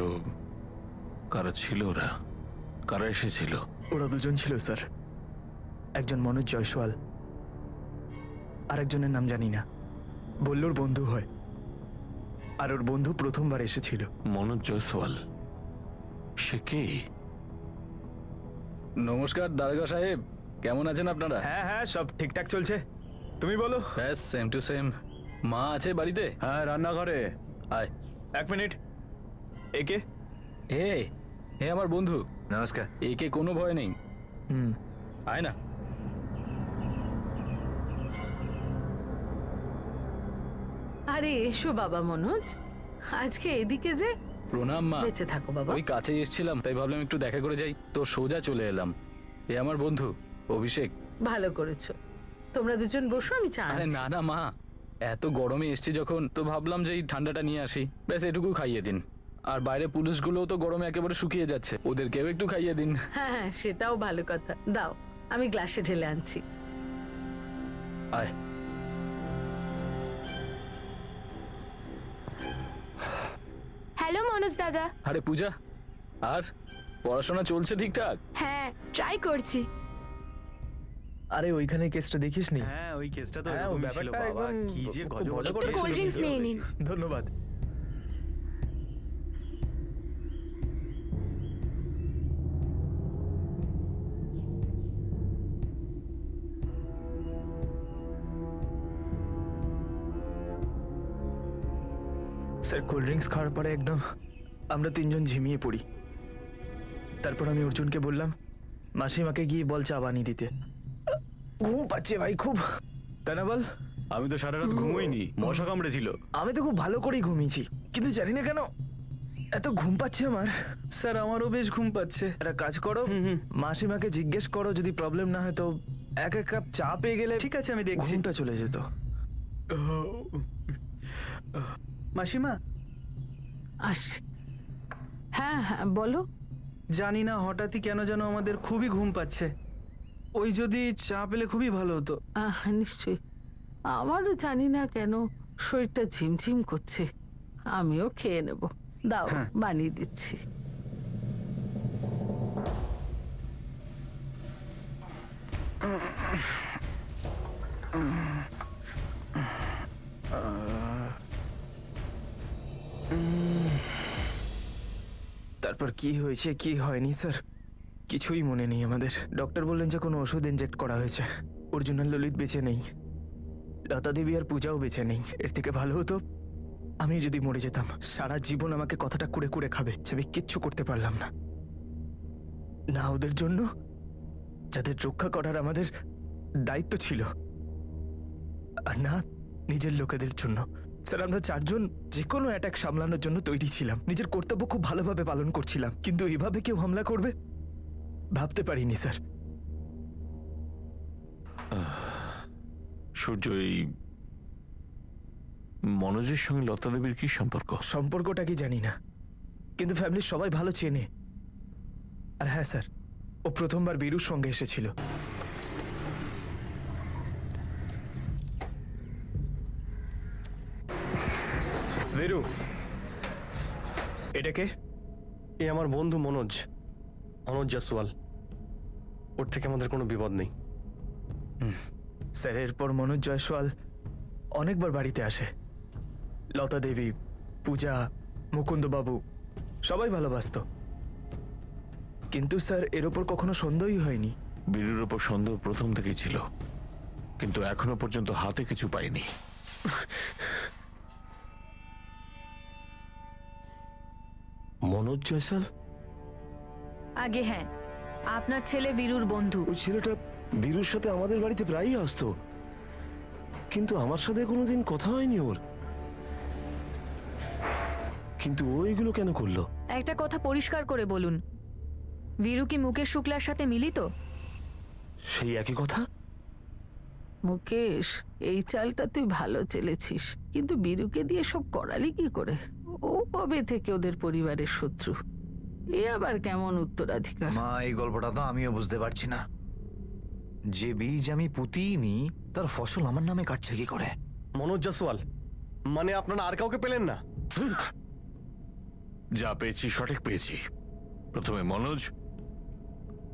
কারা ছিল ওরা? কারা এসেছিল? ওরা দুজন ছিল স্যার, একজন মনোজ জয়সওয়াল, আর একজনের নাম জানি না। বলল ওর বন্ধু হয়, আর ওর বন্ধু প্রথমবার এসেছিল। মনোজ জয়সওয়াল? সে কে? নমস্কার দারোগা সাহেব, কেমন আছেন আপনারা? হ্যাঁ হ্যাঁ, সব ঠিকঠাক চলছে, তুমি বলো। ব্যাস সেম টু সেম। মা আছে বাড়িতে? হ্যাঁ, রান্নাঘরে। আয়। 1 মিনিট। একে? হে আমার বন্ধু। নমস্কার। একে কোনো ভয় নেই। হুম, আয় না। আরে এসো বাবা মনোজ, আজকে এদিকে যে। প্রণাম মা। বেঁচে থাকো বাবা। ওই কাছে এসেছিলাম, তাই ভাবলাম একটু দেখা করে যাই, তো সোজা চলে এলাম। এ আমার বন্ধু অভিষেক। ভালো করেছো, তোমরা দুজন বসো, আমি চা আরে আনছি। না না মা, এত গরমে এসছি যখন, তো ভাবলাম যে এই ঠান্ডাটা নিয়ে আসি, ব্যাস এটুকু খাইয়ে দিন। আর বাইরে পুলিশগুলোও তো গরমে একেবারে শুকিয়ে যাচ্ছে, ওদেরকেও একটু খাইয়ে দিন। হ্যাঁ হ্যাঁ, সেটাও ভালো কথা, দাও আমি গ্লাসে ঢেলে আনছি। আয়। হ্যালো মনোজ দাদা। আরে পূজা, আর পড়াশোনা চলছে ঠিকঠাক? হ্যাঁ, ট্রাই করছি। আরে ওইখানে কেসটা দেখিসনি? হ্যাঁ, ওই কেসটা তো হ্যাঁ, ও এরকমই ছিল ব্যাপারটা বাবা, একদম কি যে খুব গজগজ মজা করে করে কোল্ড ড্রিঙ্কস নিয়ে নিন। ধন্যবাদ। স্যার, কোল্ড ড্রিঙ্কস খাওয়ার পরে একদম আমরা 3 জন ঝিমিয়ে পড়ি। তারপর আমি অর্জুনকে বললাম মাসিমাকে গিয়ে বল চা বানিয়ে দিতে। ঘুম পাচ্ছে ভাই খুব, তাই না বল? আমি তো সারা রাত ঘুমোইনি, মশা কামড়েছিল। আমি তো খুব ভালো করেই ঘুমিয়েছি, কিন্তু জানি না কেন এত ঘুম পাচ্ছে আমার। স্যার, আমারও বেশ ঘুম পাচ্ছে। একটা কাজ করো, মাসিমাকে জিজ্ঞেস করো, যদি প্রবলেম না হয় তো 1 কাপ চা পেয়ে গেলে ঠিক আছে, আমি দেখছি। ঘুমটা চলে যেত। মাসিমা, আসছি। হ্যাঁ হ্যাঁ, বলো। জানি না হঠাৎই কেন যেন আমাদের খুবই ঘুম পাচ্ছে। ওই যদি চা পেলে খুবই ভালো হতো। নিশ্চয়ই, আমারও জানি না কেন শরীরটা ঝিমঝিম করছে, আমিও খেয়ে নেব, দাও বানিয়ে দিচ্ছি। তারপর কি হয়েছে কি হয়নি স্যার কিছুই মনে নেই আমাদের। ডক্টর বললেন যে কোনো ওষুধ ইনজেক্ট করা হয়েছে। অর্জুন আর ললিত বেঁচে নেই, লতা দেবী আর পূজাও বেঁচে নেই। এর থেকে ভালো হতো আমি যদি মরে যেতাম। সারা জীবন আমাকে কথাটা কুড়ে কুড়ে খাবে, আমি কিচ্ছু করতে পারলাম না, না ওদের জন্য যাদের রক্ষা করার আমাদের দায়িত্ব ছিল। আর না নিজের লোকেদের জন্য। স্যার আমরা চারজন যে কোনো অ্যাটাক সামলানোর জন্য তৈরি ছিলাম, নিজের কর্তব্য খুব ভালোভাবে পালন করছিলাম, কিন্তু এভাবে কেউ হামলা করবে ভাবতে পারিনি স্যার। সূর্য, এই মনোজের সঙ্গে লতা দেবীর কি সম্পর্ক? সম্পর্কটা কি জানি না, কিন্তু ফ্যামিলির সবাই ভালো চেনে। আর হ্যাঁ স্যার, ও প্রথমবার বীরুর সঙ্গে এসেছিল। বেরু, এটাকে এ আমার বন্ধু মনোজ, মনোজ জাসওয়াল। ওর থেকে আমাদের কোনো বিপদ নেই। স্যার এরপর মনোজ জয়সওয়াল অনেকবার বাড়িতে আসে। লতা দেবী, পূজা, মুকুন্দবাবু সবাই ভালোবাসতো, কিন্তু স্যার এর ওপর কখনো সন্দেহই হয়নি। বীরুর ওপর সন্দেহ প্রথম থেকেই ছিল, কিন্তু এখনো পর্যন্ত হাতে কিছু পাইনি। মনোজ জয়সাল? আগে হ্যাঁ, আপনার ছেলে বীরুর বন্ধু। ওই ছেলেটা বীরুর সাথে আমাদের বাড়িতে প্রায়ই আসতো, কিন্তু আমার সাথে কোনোদিন কথা হয়নি ওর। কিন্তু ও এগুলো কেন করলো? একটা কথা পরিষ্কার করে বলুন, বীরু কি মুকেশ শুক্লার সাথে মিলিত? সেই একই কথা। মুকেশ, এই চালটা তুই ভালো চেলেছিস, কিন্তু বীরুকে দিয়ে সব করালি কি করে? ও কবে থেকে ওদের পরিবারের শত্রু? এ আবার কেমন উত্তরাধিকার? মা, এই গল্পটা তো আমিও বুঝতে পারছি না। যে বীজ আমি পুঁতিনি তার ফসল আমার নামে কাটছে কি করে? মনোজ জাসওয়াল, মানে আপনারা আর কাউকে পেলেন না? যা পেয়েছি সঠিক পেয়েছি। প্রথমে মনোজ,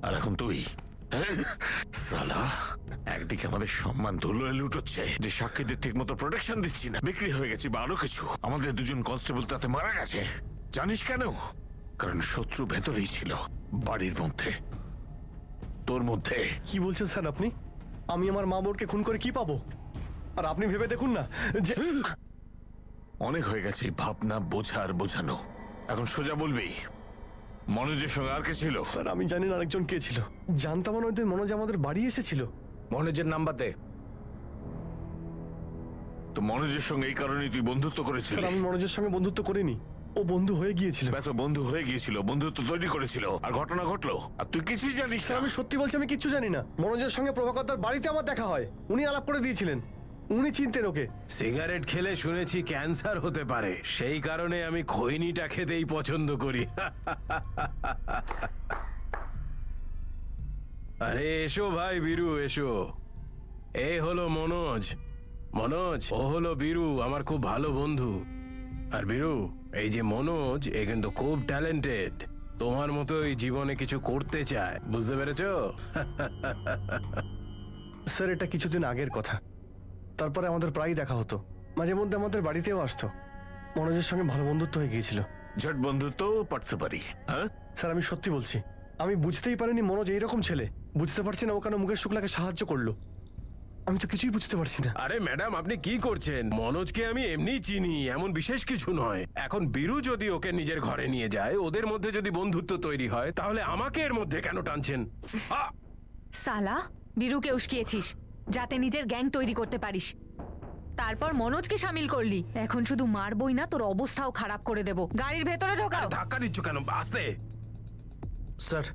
আর এখন তুই। সালা, একদিকে আমাদের সম্মান ধুলোয় লুটোচ্ছে, যে সাক্ষীদের ঠিক মতো প্রোটেকশন দিচ্ছি না, বিক্রি হয়ে গেছি বা আরো কিছু। আমাদের দুজন কনস্টেবল তাতে মারা গেছে। জানিস কেন? কারণ শত্রু ভেতরেই ছিল, বাড়ির মধ্যে, তোর মধ্যে। কি বলছেন স্যার আপনি? আমি আমার মা বোনকে খুন করে কি পাবো? আর আপনি ভেবে দেখুন না যে অনেক হয়ে গেছে এই ভাবনা, বোঝার বোঝানো। এখন সোজা বলবি, মনোজের সঙ্গে আর কে ছিল? স্যার আমি জানি না আরেকজন কে ছিল। জানতাম না ওই দিন মনোজ আমাদের বাড়ি এসেছিল। মনোজের নাম্বার দে। তো মনোজের সঙ্গে এই কারণে তুই বন্ধুত্ব করেছিলি? স্যার আমি মনোজের সঙ্গে বন্ধুত্ব করিনি, ও বন্ধু হয়ে গিয়েছিল। এত বন্ধু হয়ে গিয়েছিল, বন্ধুত্ব তৈরি করেছিল, আর ঘটনা ঘটলো, আর তুই কিছুই জানিস স্যার না। আমি সত্যি বলছি, আমি কিচ্ছু জানি না। মনোজের সঙ্গে প্রভাকরদার বাড়িতে আমার দেখা হয়, উনি আলাপ করে দিয়েছিলেন, উনি চিনতেন ওকে। সিগারেট খেলে শুনেছি ক্যান্সার হতে পারে, সেই কারণে আমি খৈনিটা খেতেই পছন্দ করি। আরে এসো ভাই বীরু, এসো। এ হলো মনোজ। মনোজ, ও হলো বীরু, আমার খুব ভালো বন্ধু। আর বীরু, এই যে মনোজ, এ কিন্তু খুব ট্যালেন্টেড, তোমার মতোই জীবনে কিছু করতে চায়, বুঝতে পেরেছো? স্যার এটা কিছুদিন আগের কথা, তারপরে আমাদের প্রায়ই দেখা হতো, মাঝে মধ্যে আমাদের বাড়িতেও আসতো। মনোজের সঙ্গে ভালো বন্ধুত্ব হয়ে গিয়েছিল। ঝট বন্ধুত্ব পারতে পারি, হ্যাঁ? স্যার আমি সত্যি বলছি, আমি বুঝতেই পারিনি মনোজ এইরকম ছেলে। বুঝতে পারছি না ও কেন মুকেশ শুক্লাকে সাহায্য করলো, আমি তো কিছুই বুঝতে পারছি না। আরে ম্যাডাম, আপনি কি করছেন? মনোজকে আমি এমনি চিনি, এমন বিশেষ কিছু নয়। এখন বীরু যদি ওকে নিজের ঘরে নিয়ে যায়, ওদের মধ্যে যদি বন্ধুত্ব তৈরি হয়, তাহলে আমাকে এর মধ্যে কেন টানছেন? সালা, বীরুকে উস্কিয়েছিস যাতে নিজের গ্যাং তৈরি করতে পারিস, তারপর মনোজকে সামিল করলি। এখন শুধু মারবই না, তোর অবস্থাও খারাপ করে দেব। গাড়ির ভেতরে ঢোকাও। ধাক্কা দিচ্ছ কেন? আসতে। স্যার,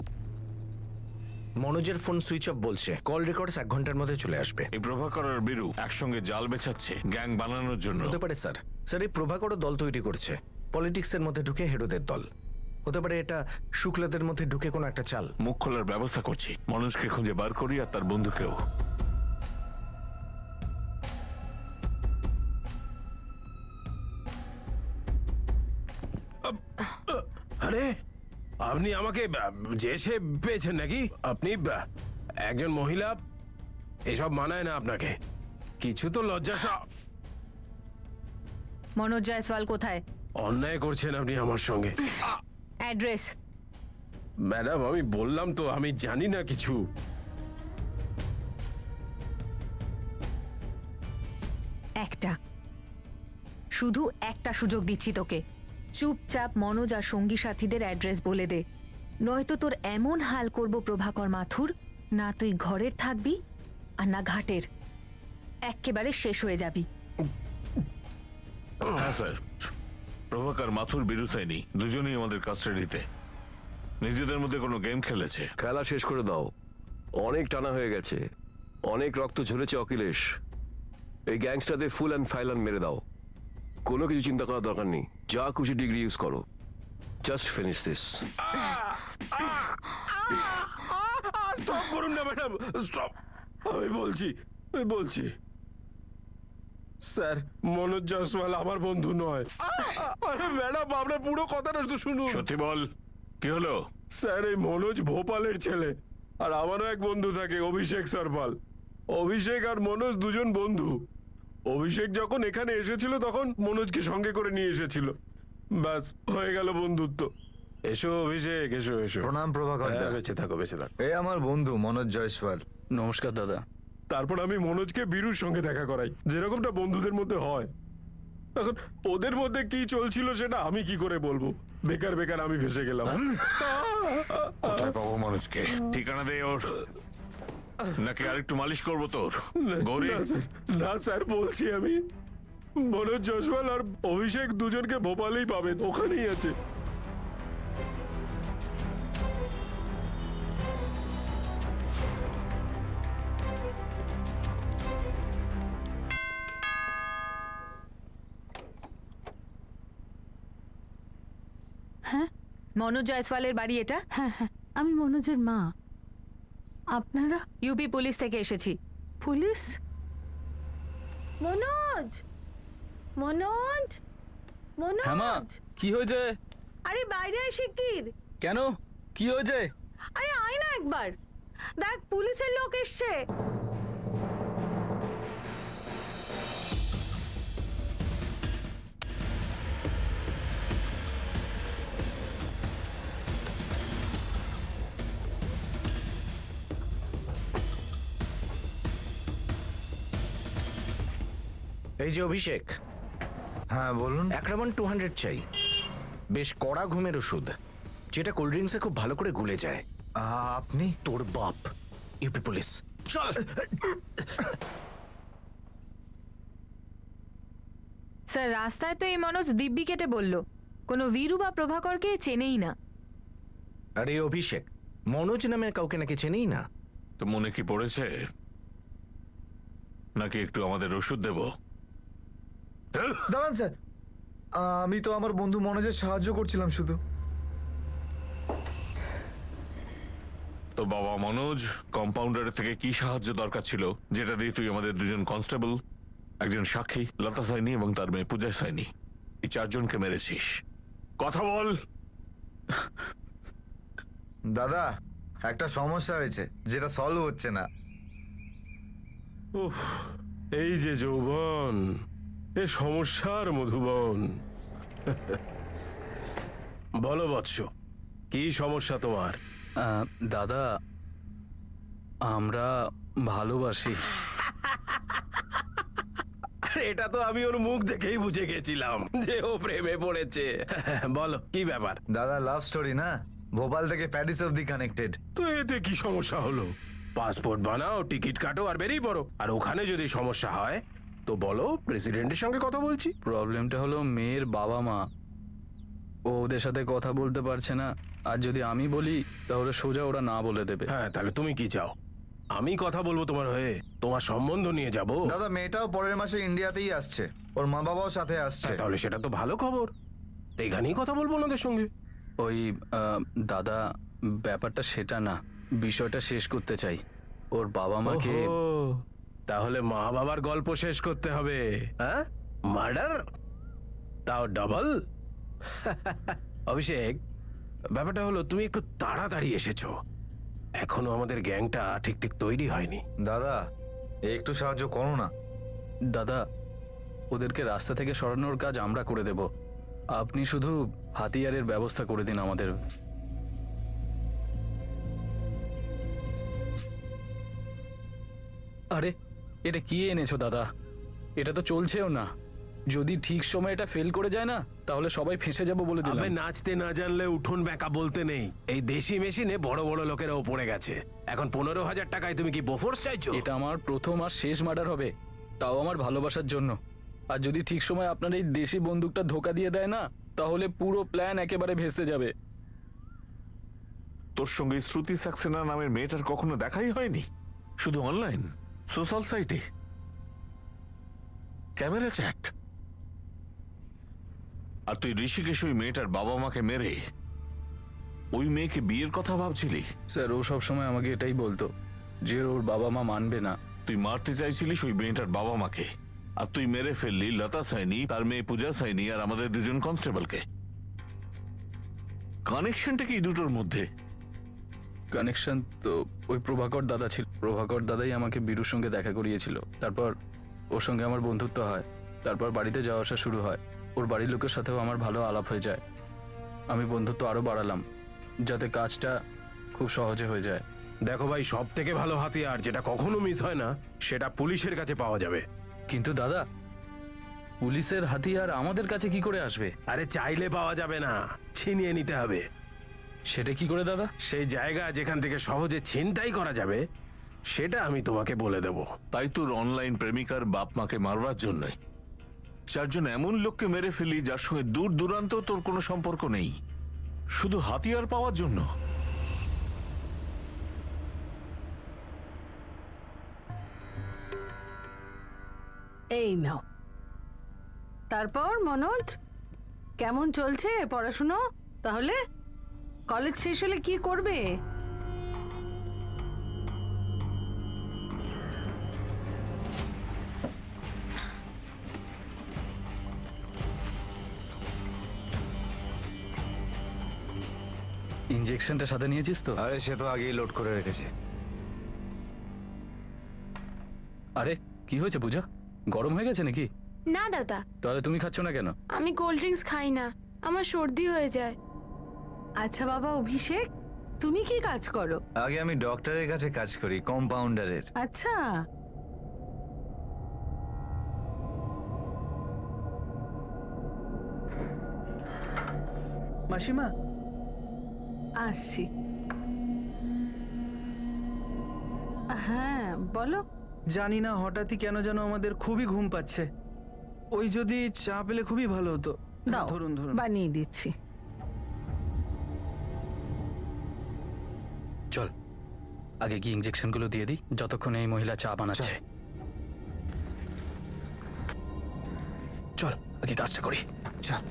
মনোজের ফোন সুইচ অফ বলছে, কল রেকর্ডস 1 ঘন্টার মধ্যে চলে আসবে। এই প্রভাকর আর বীরু একসঙ্গে জাল বেচাচ্ছে গ্যাং বানানোর জন্য। হতে পারে স্যার। স্যার এই প্রভাকরও দল তৈরি করছে, পলিটিক্সের মধ্যে ঢুকে হেডোদের দল। হতে পারে এটা শুক্লাদের মধ্যে ঢুকে কোনো একটা চাল। মুখ খোলার ব্যবস্থা করছি, মনোজকে খুঁজে বার করি আর তার বন্ধুকেও। আরে আপনি আমাকে যে সে পেয়েছেন নাকি? আপনি একজন মহিলা, এসব মানায় না আপনাকে। কিছু তো লজ্জা। মনোজ জয়সওয়াল কোথায়? অন্যায় করছেন আপনি আমার সঙ্গে। অ্যাড্রেস? ম্যাডাম আমি বললাম তো, আমি জানি না কিছু। শুধু একটা সুযোগ দিচ্ছি তোকে, চুপচাপ মনোজ আর সঙ্গী সাথীদের অ্যাড্রেস বলে দে, নয়তো তোর এমন হাল করব প্রভাকর মাথুর, না তুই ঘরের থাকবি আর না ঘাটের। একেবারে শেষ হয়ে যাবি। হ্যাঁ স্যার, প্রভাকর মাথুর বিরুসাইনি দুজনেই আমাদের কাস্টাডিতে। নিজেদের মধ্যে কোনো গেম খেলেছে। খেলা শেষ করে দাও, অনেক টানা হয়ে গেছে, অনেক রক্ত ঝরেছে অখিলেশ। এই গ্যাংস্টারদের ফুল অ্যান্ড ফাইলান মেরে দাও, কোনো কিছু চিন্তা করার দরকার নেই, যা খুশি ডিগ্রি ইউজ করো, জাস্ট ফিনিশ দিস। স্টপ করুন না ম্যাডাম, স্টপ। আমি বলছি স্যার, মনোজ জয়সওয়াল আমার বন্ধু নয়। আরে ম্যাডাম, আপনার পুরো কথাটা তো শুনুন। সত্যি বল, কি হলো? স্যার, এই মনোজ ভোপালের ছেলে, আর আমারও এক বন্ধু থাকে অভিষেক সরপাল। অভিষেক আর মনোজ দুজন বন্ধু। অভিষেক যখন এখানে এসেছিল তখন মনোজকে সঙ্গে করে নিয়ে এসেছিল, ব্যাস হয়ে গেল বন্ধুত্ব। এসো অভিষেক, এসো এসো। প্রণাম প্রভাকর দা। হ্যাঁ, বেঁচে থাকো, বেঁচে থাকো। এই আমার বন্ধু মনোজ জয়সওয়াল। নমস্কার দাদা। তারপর আমি মনোজকে বীরুর সঙ্গে দেখা করাই, যেরকমটা বন্ধুদের মধ্যে হয়। এখন ওদের মধ্যে কি চলছিল সেটা আমি কি করে বলবো? বেকার বেকার আমি ফেসে গেলাম। কোথায় পাবো মনোজকে? ঠিকানা দে ওর, নাকি আরেকটু মালিশ করবো তোর? গৌরী, না স্যার, বলছি আমি, মনোজ জয়সওয়াল আর অভিষেক দুজনকে ভোপালেই পাবেন, ওখানেই আছে। মনোজ জয়সওয়ালের বাড়ি এটা? হ্যাঁ হ্যাঁ, আমি মনোজের মা। আপনারা ইউপি পুলিশ থেকে এসেছি। পুলিশ? মনোজ, মনোজ, হ্যাঁ মা, মনোজ, কি হয়েছে? আরে বাইরে এসে শিগগির। কেন, কি হয়েছে? আরে আয় না একবার, দেখ পুলিশের লোক এসছে। এই যে অভিষেক। হ্যাঁ বলুন। অ্যাক্রামন 200 চাই, বেশ কড়া ঘুমের ওষুধ, যেটা কোল্ড ড্রিঙ্কসে খুব ভালো করে গুলে যায়। আপনি? তোর বাপ ইউপি পুলিশ। চল। স্যার, রাস্তায় তো এই মনোজ দিব্যি কেটে বলল কোনো বীরু বা প্রভাকরকে চেনেই না। আরে অভিষেক, মনোজ নামের কাউকে নাকি চেনেই না। তো মনে কি পড়েছে, নাকি একটু আমাদের ওষুধ দেবো? দাঁড়ান স্যার, আমি তো আমার বন্ধু মনোজের সাহায্য করছিলাম শুধু। তো বাবা মনোজ, কম্পাউন্ডারের থেকে কি সাহায্য দরকার ছিল যেটা দিয়ে তুই আমাদের দুজন কনস্টেবল, একজন সাক্ষী লতা সাইনি এবং তার মেয়ে পূজা সাইনি, এই চারজনকে মেরেছিস? কথা বল। দাদা, একটা সমস্যা হয়েছে যেটা সলভ হচ্ছে না। উফ, এই যে যৌবন, এ সমস্যার মধুবন। বলো বৎস, কি সমস্যা তোমার? দাদা, আমরা ভালোবাসি। আরে এটা তো আমি ওর মুখ দেখেই বুঝে গেছিলাম যে ও প্রেমে পড়েছে। বলো কি ব্যাপার? দাদা, লাভ স্টোরি না, ভোপাল থেকে প্যারিস অব্দি কানেক্টেড। তো এতে কি সমস্যা হলো? পাসপোর্ট বানাও, টিকিট কাটো আর বেরিয়ে পড়ো। আর ওখানে যদি সমস্যা হয় তো বলো, প্রেসিডেন্টের সঙ্গে কথা বলছি। প্রবলেমটা হলো মেয়ের বাবা মা, ও ওদের সাথে কথা বলতে পারছে না, আর যদি আমি বলি তাহলে সোজা ওরা না বলে দেবে। হ্যাঁ, তাহলে তুমি কি চাও? আমি কথা বলবো তোমার হয়ে, তোমার সম্বন্ধ নিয়ে যাব? দাদা, মেয়েটাও পরের মাসে ইন্ডিয়াতেই আসছে, ওর মা বাবাও সাথে আসছে। তাহলে সেটা তো ভালো খবর, তো এখানেই কথা বলবো ওনাদের সঙ্গে। ওই দাদা, ব্যাপারটা সেটা না, বিষয়টা শেষ করতে চাই। ওর বাবা মাকে। ওহো, তাহলে মা বাবার গল্প শেষ করতে হবে? হ্যাঁ, মার্ডার, তাও ডাবল। অভিষেক, ব্যাপারটা হলো তুমি একটু তাড়াতাড়ি এসেছো, এখনো আমাদের গ্যাংটা ঠিক ঠিক তৈরি হয়নি। দাদা, একটু সাহায্য করো না। দাদা, ওদেরকে রাস্তা থেকে সরানোর কাজ আমরা করে দেব, আপনি শুধু হাতিয়ারের ব্যবস্থা করে দিন আমাদের। আরে, এটা কি এনেছো দাদা? এটা তো চলছেও না। যদি ঠিক সময় এটা ফেল করে যায় না, তাহলে সবাই ফেঁসে যাবো বলে দিলাম। আবে নাচতে না জানলে উঠোন বেঁকা বলতে নেই। এই দেশি মেশিনে বড় বড় লোকেরাও পড়ে গেছে। এখন 15,000 টাকায় তুমি কি বোফোর্স চাইছো? এটা আমার প্রথম আর শেষ মার্ডার হবে। তাও আমার ভালোবাসার জন্য। আর যদি ঠিক সময় আপনার এই দেশি বন্দুকটা ধোকা দিয়ে দেয় না, তাহলে পুরো প্ল্যান একেবারে ভেস্তে যাবে। তোর সঙ্গে শ্রুতি সাক্সেনা নামের মেয়েটার কখনো দেখাই হয়নি? শুধু অনলাইন সোশ্যাল সাইটে ক্যামেরা চ্যাট। আর তুই ঋষিকেশ ওই মেয়েটার বাবা মাকে মেরে ওই মেয়েকে বিয়ের কথা ভাবছিলি? স্যার, ও সবসময় আমাকে এটাই বলতো যে ওর বাবা মা মানবে না। তুই মারতে চাইছিলিস ওই মেয়েটার বাবা মাকে, আর তুই মেরে ফেললি লতা সাইনি, তার মেয়ে পূজা সাইনি, আর আমাদের দুজন কনস্টেবলকে। কানেকশনটা কি এই দুটোর মধ্যে? কানেকশন তো ওই প্রভাকর দাদা ছিল। প্রভাকর দাদাই আমাকে বীরুর সঙ্গে দেখা করিয়েছিল। তারপর ওর সঙ্গে আমার বন্ধুত্ব হয়। তারপর বাড়িতে যাওয়া আসা শুরু হয়। ওর বাড়ির লোকের সাথেও আমার ভালো আলাপ হয়ে যায়। আমি বন্ধুত্ব আরও বাড়ালাম যাতে কাজটা খুব সহজে হয়ে যায়। দেখো ভাই, সব থেকে ভালো হাতিয়ার যেটা কখনো মিস হয় না, সেটা পুলিশের কাছে পাওয়া যাবে। কিন্তু দাদা, পুলিশের হাতিয়ার আমাদের কাছে কি করে আসবে? আরে চাইলে পাওয়া যাবে না, ছিনিয়ে নিতে হবে। সেটা কি করে দাদা? সেই জায়গা যেখান থেকে সহজে ছিনতাই করা যাবে, সেটা আমি তোমাকে বলে দেব। তাই তোর অনলাইন প্রেমিকার বাপ মাকে মারবার জন্যই চারজন এমন লোককে মেরে ফেলি যার সঙ্গে দূর দূরান্ত তোর কোনো সম্পর্ক নেই, শুধু হাতিয়ার পাওয়ার জন্য। এই নাও। তারপর মনোজ, কেমন চলছে পড়াশুনো? তাহলে কলেজ শেষ হলে কি করবে? ইঞ্জেকশনটা সাথে নিয়েছিস তো? আরে সে তো আগেই লোড করে রেখেছে। আরে কি হয়েছে পূজা? গরম হয়ে গেছে নাকি? না দাদা, তাহলে তুমি খাচ্ছ না কেন? আমি কোল্ড ড্রিঙ্কস খাই না, আমার সর্দি হয়ে যায়। আচ্ছা বাবা অভিষেক, তুমি কি কাজ করো? আগে আমি ডক্টরের কাছে কাজ করি, কম্পাউন্ডারের। আচ্ছা, মাসিমা, আসছি। হ্যাঁ বলো। জানি না হঠাৎই কেন যেন আমাদের খুবই ঘুম পাচ্ছে। ওই যদি চা পেলে খুবই ভালো হতো। দাও, ধরুন ধরুন। বানিয়ে দিচ্ছি। চল আগে কি ইঞ্জেকশনগুলো দিয়ে দিই যতক্ষণ এই মহিলা চা বানাচ্ছে। চল আগে কাজটা করি। চল।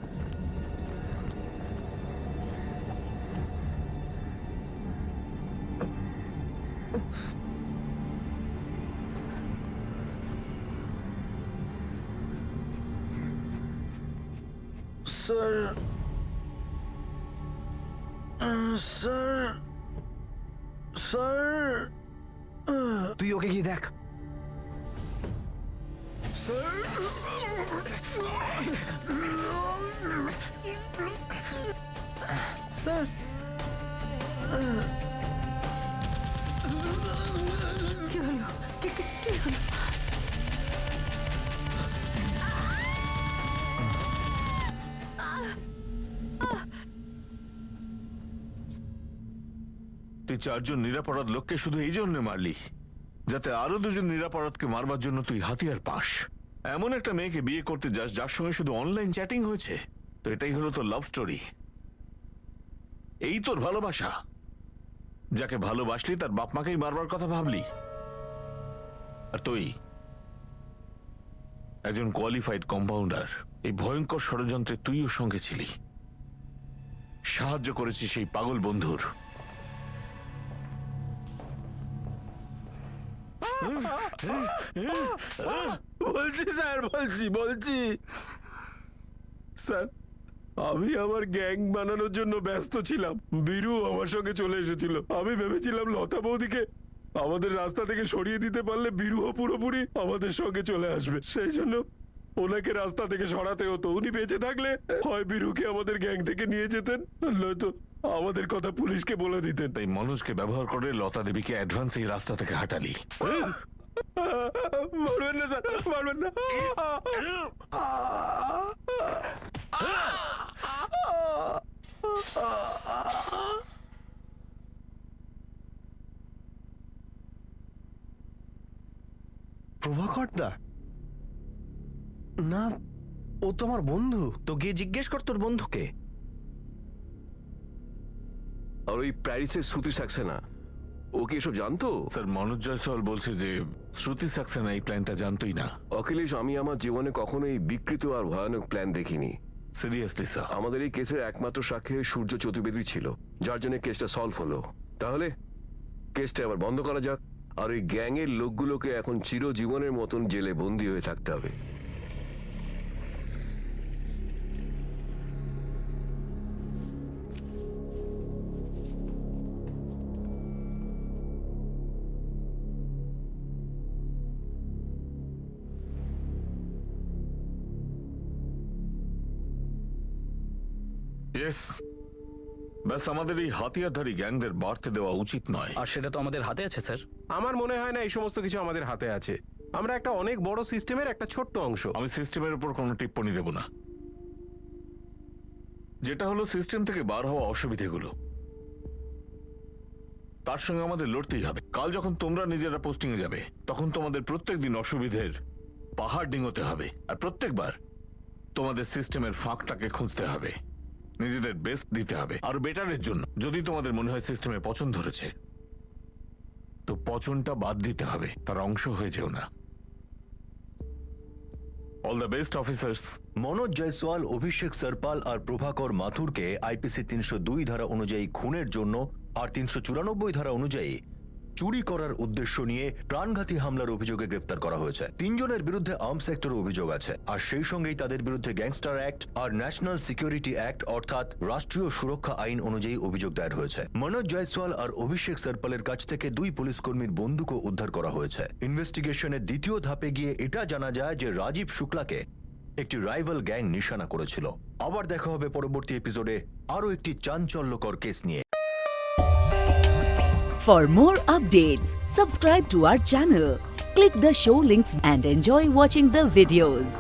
স্যার, স্যার, স্যার, তুই ওকে গিয়ে দেখ। স্যার, কি হলো? কি হলো? তুই চারজন নিরাপরাধ লোককে শুধু এই জন্য মারলি যাতে আরো দুজন নিরাপরাধকে মারবার জন্য তুই হাতিয়ার পাস। এমন একটা মেয়েকে বিয়ে করতে যাস যার সঙ্গে শুধু অনলাইন চ্যাটিং হয়েছে। তো এটাই হলো তোর লাভ স্টোরি, এই তোর ভালোবাসা। যাকে ভালোবাসলি তার বাপ মাকেই মারবার কথা ভাবলি। আর তুই একজন কোয়ালিফাইড কম্পাউন্ডার, এই ভয়ঙ্কর ষড়যন্ত্রে তুইও সঙ্গে ছিলি, সাহায্য করেছিস সেই পাগল বন্ধুর। বলছি স্যার, বলছি স্যার, আমি আমার গ্যাং বানানোর জন্য ব্যস্ত ছিলাম। বীরু আমার সঙ্গে চলে এসেছিল। আমি ভেবেছিলাম লতা বৌদিকে আমাদের রাস্তা থেকে সরিয়ে দিতে পারলে বীরুও পুরোপুরি আমাদের সঙ্গে চলে আসবে। সেই জন্য ওনাকে রাস্তা থেকে সরাতে হতো। উনি বেঁচে থাকলে হয় বীরুকে আমাদের গ্যাং থেকে নিয়ে যেতেন, নয়তো আমাদের কথা পুলিশকে বলে দিতেন। তাই মনোজকে ব্যবহার করে লতা দেবীকে অ্যাডভান্স এই রাস্তা থেকে হাঁটালি। মারবেন না স্যার, মারবেন না। প্রভাকর দা, না, ও তো আমার বন্ধু। তো গিয়ে জিজ্ঞেস কর তোর বন্ধুকে। আর ওই প্যারিসের শ্রুতি সাক্সেনা, ও কি এসব জানতো? স্যার মনোজ জয়সওয়াল বলছে যে শ্রুতি সাক্সেনা এই প্ল্যানটা জানতোই না। অখিলেশ, আমি আমার জীবনে কখনোই বিকৃত আর ভয়ানক প্ল্যান দেখিনি। Seriously sir. আমাদের এই কেসের একমাত্র সাক্ষী সূর্য চতুর্বেদী ছিল, যার জন্য কেসটা সলভ হলো। তাহলে কেসটা আবার বন্ধ করা যাক, আর ওই গ্যাংয়ের লোকগুলোকে এখন চিরজীবনের মতন জেলে বন্দী হয়ে থাকতে হবে। ইয়েস, ব্যাস আমাদের এই হাতিয়ারধারী গ্যাংদের বাড়তে দেওয়া উচিত নয়। আর সেটা তো আমাদের হাতে আছে স্যার। আমার মনে হয় না এই সমস্ত কিছু আমাদের হাতে আছে। আমরা একটা অনেক বড় সিস্টেমের একটা ছোট্ট অংশ। আমি সিস্টেমের উপর কোনো টিপ্পনি দেব না। যেটা হলো সিস্টেম থেকে বার হওয়া অসুবিধেগুলো, তার সঙ্গে আমাদের লড়তেই হবে। কাল যখন তোমরা নিজেরা পোস্টিং এ যাবে, তখন তোমাদের প্রত্যেক দিন অসুবিধের পাহাড় ডিঙোতে হবে, আর প্রত্যেকবার তোমাদের সিস্টেমের ফাঁকটাকে খুঁজতে হবে, নিজেদের বেস্ট দিতে হবে আর বেটারের জন্য। যদি তোমাদের মনে হয় সিস্টেমে পচন ধরেছে, তো পচনটা বাদ দিতে হবে, তার অংশ হয়ে যেও না। All the best officers. Manoj Jaiswal, Abhishek Sarpal আর প্রভাকর মাথুরকে আইপিসি 302 ধারা অনুযায়ী খুনের জন্য আর 394 ধারা অনুযায়ী চুরি করার উদ্দেশ্য নিয়ে প্রাণঘাতী হামলার অভিযোগে গ্রেফতার করা হয়েছে। 3 জনের বিরুদ্ধে আর্ম সেক্টর অভিযোগ আছে, আর সেই সঙ্গেই তাদের বিরুদ্ধে গ্যাংস্টার অ্যাক্ট আর ন্যাশনাল সিকিউরিটি অ্যাক্ট অর্থাৎ রাষ্ট্রীয় সুরক্ষা আইন অনুযায়ী অভিযোগ দায়ের হয়েছে। মনোজ জয়সওয়াল আর অভিষেক সরপালের কাছ থেকে 2 পুলিশ কর্মীর বন্দুকও উদ্ধার করা হয়েছে। ইনভেস্টিগেশনের দ্বিতীয় ধাপে গিয়ে এটা জানা যায় যে রাজীব শুক্লাকে একটি রাইভাল গ্যাং নিশানা করেছিল। আবার দেখা হবে পরবর্তী এপিসোডে আরো একটি চাঞ্চল্যকর কেস নিয়ে। For more updates, subscribe to our channel, click the show links and enjoy watching the videos.